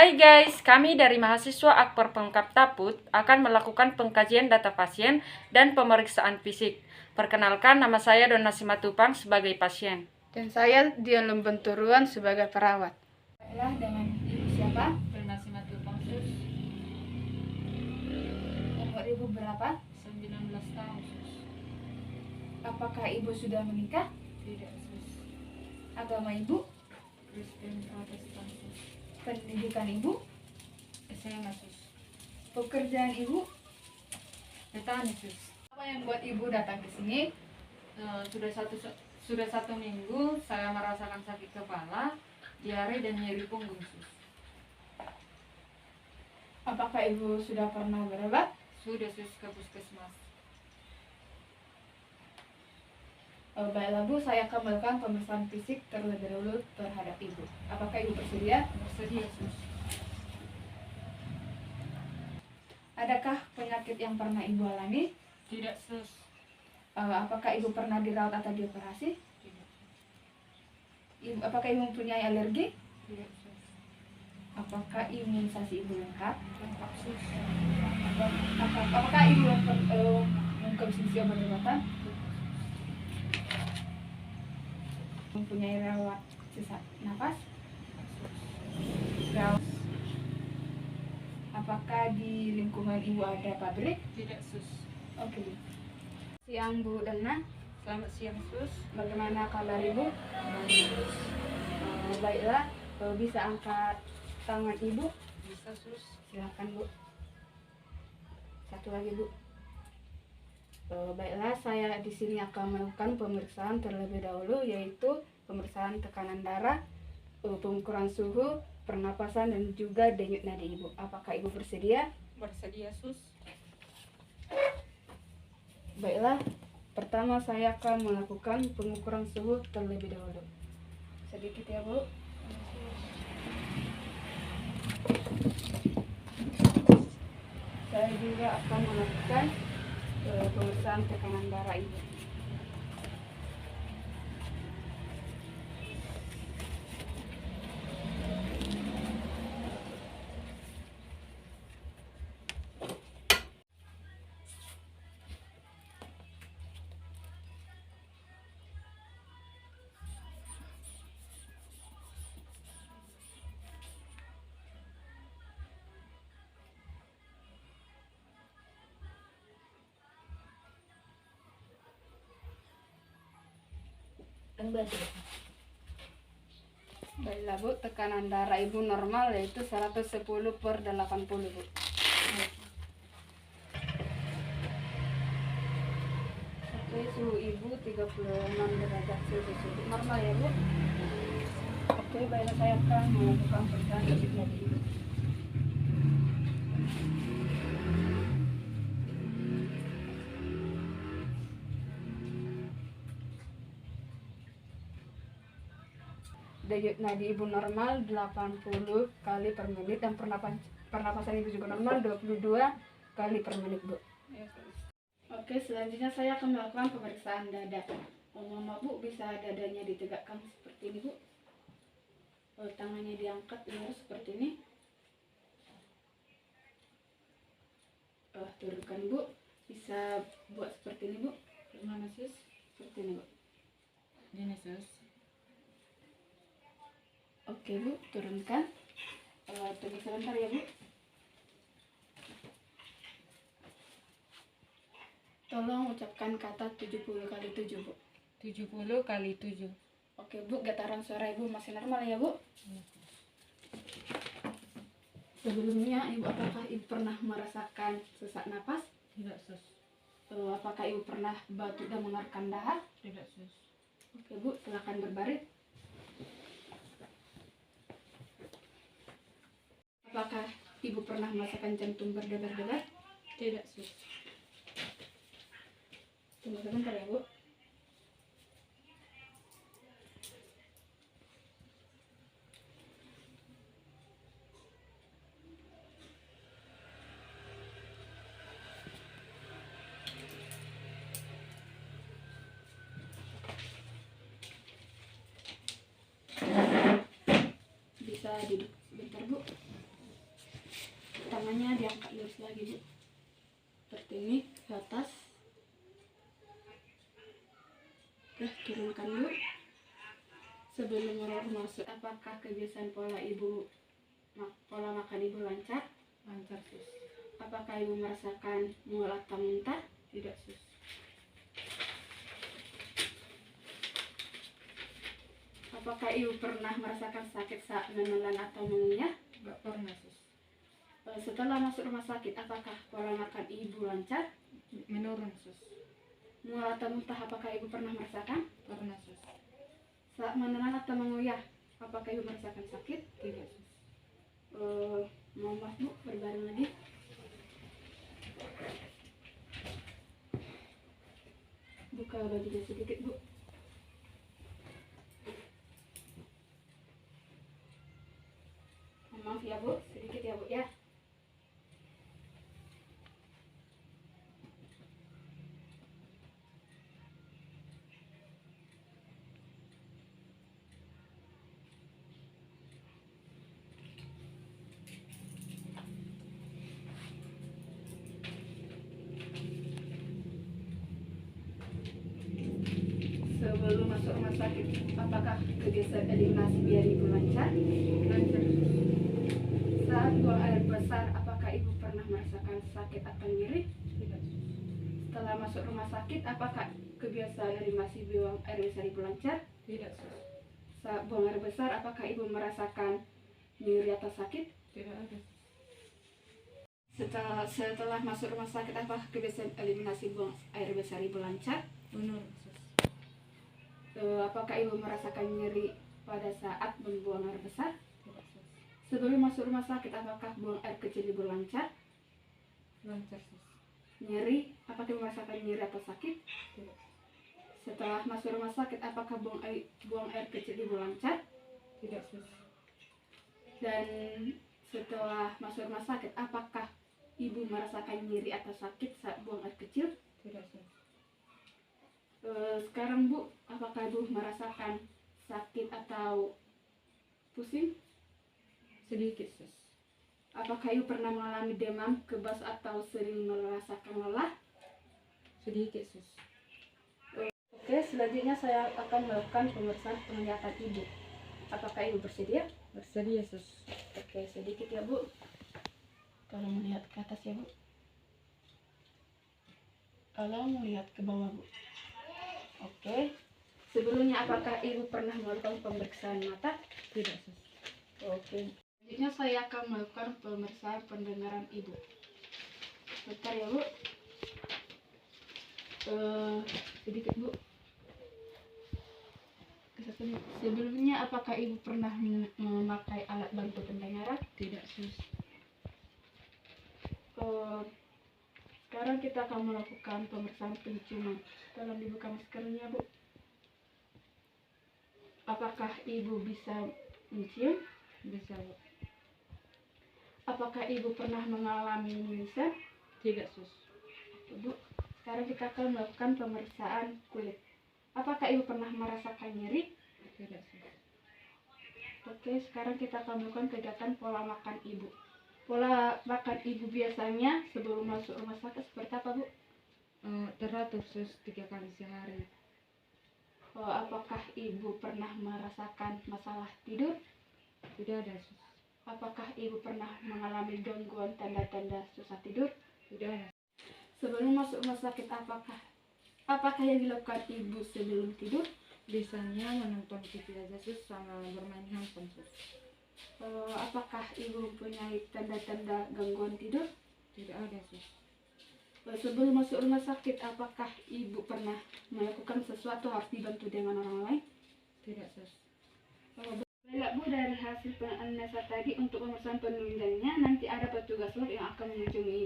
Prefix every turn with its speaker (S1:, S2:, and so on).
S1: Hai guys, kami dari mahasiswa Akper Pemkab Taput akan melakukan pengkajian data pasien dan pemeriksaan fisik. Perkenalkan, nama saya Donna Simatupang sebagai pasien.
S2: Dan saya Dian Lembenturuan sebagai perawat. Baiklah, dengan ibu siapa?
S1: Donna Simatupang, sus.
S2: Umur ibu berapa?
S1: 19 tahun, sus.
S2: Apakah ibu sudah menikah?
S1: Tidak, sus.
S2: Agama ibu?
S1: Kristen Protestan, sus.
S2: Pendidikan ibu?
S1: SMA, sus.
S2: Pekerjaan ibu?
S1: Petani, sus.
S2: Apa yang buat ibu datang ke sini?
S1: Sudah satu minggu saya merasakan sakit kepala, diare dan nyeri punggung, sus.
S2: Apakah ibu sudah pernah berobat?
S1: Sudah, sus, ke puskesmas.
S2: Baiklah Bu, saya akan melakukan pemeriksaan fisik terlebih dahulu terhadap ibu. Apakah ibu bersedia?
S1: Bersedia, sus.
S2: Adakah penyakit yang pernah ibu alami?
S1: Tidak, sus.
S2: Apakah ibu pernah dirawat atau dioperasi?
S1: Tidak, sus.
S2: Apakah ibu mempunyai alergi?
S1: Tidak, sus.
S2: Apakah imunisasi ibu lengkap?
S1: Lengkap, sus.
S2: Apakah ibu mengkonsumsi obat-obatan? Mempunyai rawat sesak napas? Rawat. Apakah di lingkungan ibu ada pabrik?
S1: Tidak, sus.
S2: Oke. Siang Bu Dana,
S1: Selamat siang, sus.
S2: bagaimana kabar ibu?
S1: Baik, sus.
S2: Baiklah, bisa angkat tangan ibu?
S1: Bisa, sus.
S2: Silakan Bu. Satu lagi Bu. Baiklah, saya di sini akan melakukan pemeriksaan terlebih dahulu, yaitu pemeriksaan tekanan darah, pengukuran suhu, pernapasan, dan juga denyut nadi ibu. Apakah ibu bersedia?
S1: Bersedia, sus.
S2: Baiklah, pertama saya akan melakukan pengukuran suhu terlebih dahulu. Sedikit ya Bu. Saya juga akan melakukan pemeriksaan tekanan darah ibu. Baiklah Bu, tekanan darah ibu normal yaitu 110/80 Bu. Oke, suhu ibu 36 derajat Celcius. Normal ya Bu? Oke, baiklah saya akan melakukan pemeriksaan denyut nadi ibu. Denyut nadi ibu normal 80 kali per menit dan pernapasan ibu juga normal 22 kali per menit Bu.
S1: Ya, sus.
S2: Oke, selanjutnya saya akan melakukan pemeriksaan dada. Mama Bu, bisa dadanya ditegakkan seperti ini Bu. Tangannya diangkat lurus seperti ini. Turunkan Bu. Bisa buat seperti ini Bu.
S1: Gimana, sus?
S2: Seperti ini Bu.
S1: Gini, sus.
S2: Oke Bu, turunkan. Tunggu sebentar ya Bu. Tolong ucapkan kata 70 kali 7 Bu.
S1: 70 kali 7.
S2: Oke Bu, getaran suara ibu masih normal ya Bu? Sebelumnya apakah ibu pernah merasakan sesak napas?
S1: Tidak, sus.
S2: Apakah ibu pernah batuk dan mengeluarkan dahak?
S1: Tidak, sus.
S2: Oke Bu, silakan berbaring. Apakah ibu pernah merasakan jantung berdebar-debar?
S1: Tidak, sus.
S2: Tunggu sebentar ya Bu. Bisa duduk sebentar Bu. lagi Bu, seperti ini ke atas. Oke, turunkan dulu. Sebelum roh masuk, apakah kebiasaan pola makan ibu lancar?
S1: Lancar, Sus.
S2: Apakah ibu merasakan mual atau muntah?
S1: Tidak, Sus.
S2: Apakah ibu pernah merasakan sakit saat menelan atau mengunyah?
S1: Enggak pernah, Sus.
S2: Setelah masuk rumah sakit, apakah pola makan ibu lancar?
S1: Menurun, Sus.
S2: Mual atau muntah, apakah ibu pernah merasakan?
S1: Pernah, Sus.
S2: Saat menelan atau mengunyah, apakah ibu merasakan sakit?
S1: Tidak, Sus.
S2: Mau maaf Bu, berbaring lagi. Buka bajunya sedikit Bu. Maaf ya Bu, sedikit ya Bu ya. Sebelum masuk rumah sakit, apakah kebiasaan eliminasi biar ibu lancar?
S1: Lancar, Sus.
S2: Saat buang air besar, apakah ibu pernah merasakan sakit atau nyeri?
S1: Tidak, Sus.
S2: Setelah masuk rumah sakit, apakah kebiasaan eliminasi buang air besar ibu lancar?
S1: Tidak, Sus.
S2: Saat buang air besar, apakah ibu merasakan nyeri atau sakit?
S1: Tidak ada, Sus.
S2: Setelah masuk rumah sakit, apakah kebiasaan eliminasi buang air besar ibu lancar?
S1: Menurun, Sus.
S2: Apakah ibu merasakan nyeri pada saat membuang air besar?
S1: Tidak, Sus.
S2: Sebelum masuk rumah sakit, apakah buang air kecil ibu lancar?
S1: Lancar, Sus.
S2: Nyeri, apakah ibu merasakan nyeri atau sakit?
S1: Tidak.
S2: Setelah masuk rumah sakit, apakah buang air kecil ibu lancar?
S1: Tidak, Sus.
S2: Dan setelah masuk rumah sakit, apakah ibu merasakan nyeri atau sakit saat buang air kecil?
S1: Tidak, Sus.
S2: Sekarang Bu, apakah ibu merasakan sakit atau pusing?
S1: Sedikit, Sus.
S2: Apakah ibu pernah mengalami demam, kebas, atau sering merasakan lelah?
S1: Sedikit, Sus.
S2: Oke, selanjutnya saya akan melakukan pemeriksaan penglihatan ibu. Apakah ibu bersedia?
S1: Bersedia, Sus.
S2: Oke, sedikit ya Bu. Kalau melihat ke atas ya Bu. Kalau melihat ke bawah Bu. Oke. Sebelumnya apakah ibu pernah melakukan pemeriksaan mata?
S1: Tidak, Sus.
S2: Oke. Selanjutnya saya akan melakukan pemeriksaan pendengaran ibu. Bentar ya Bu. Sedikit Bu. Sebelumnya apakah ibu pernah memakai alat bantu pendengaran?
S1: Tidak, Sus.
S2: Sekarang kita akan melakukan pemeriksaan penciuman. Tolong dibuka maskernya Bu. Apakah ibu bisa mencium?
S1: Bisa, Bu.
S2: Apakah ibu pernah mengalami mimisan?
S1: Tidak, Sus.
S2: Bu, sekarang kita akan melakukan pemeriksaan kulit. Apakah ibu pernah merasakan nyeri?
S1: Tidak, Sus.
S2: Oke, sekarang kita akan melakukan kegiatan pola makan ibu. Pola makan ibu biasanya sebelum masuk rumah sakit seperti apa Bu?
S1: Teratur, Sus, 3 kali sehari.
S2: Apakah ibu pernah merasakan masalah tidur?
S1: Tidak ada, Sus.
S2: Apakah ibu pernah mengalami gangguan tanda-tanda susah tidur?
S1: Tidak ada.
S2: Sebelum masuk rumah sakit, apakah yang dilakukan ibu sebelum tidur?
S1: Biasanya menonton TV aja, Sus, sama bermain handphone, Sus.
S2: Apakah ibu mempunyai tanda-tanda gangguan tidur?
S1: Tidak ada, Sus.
S2: Sebelum masuk rumah sakit, apakah ibu pernah melakukan sesuatu harus dibantu dengan orang lain?
S1: Tidak, Sus.
S2: Baiklah Bu, dari hasil penganalisa tadi untuk pemeriksaan penunjangnya nanti ada petugas lab yang akan mengunjungi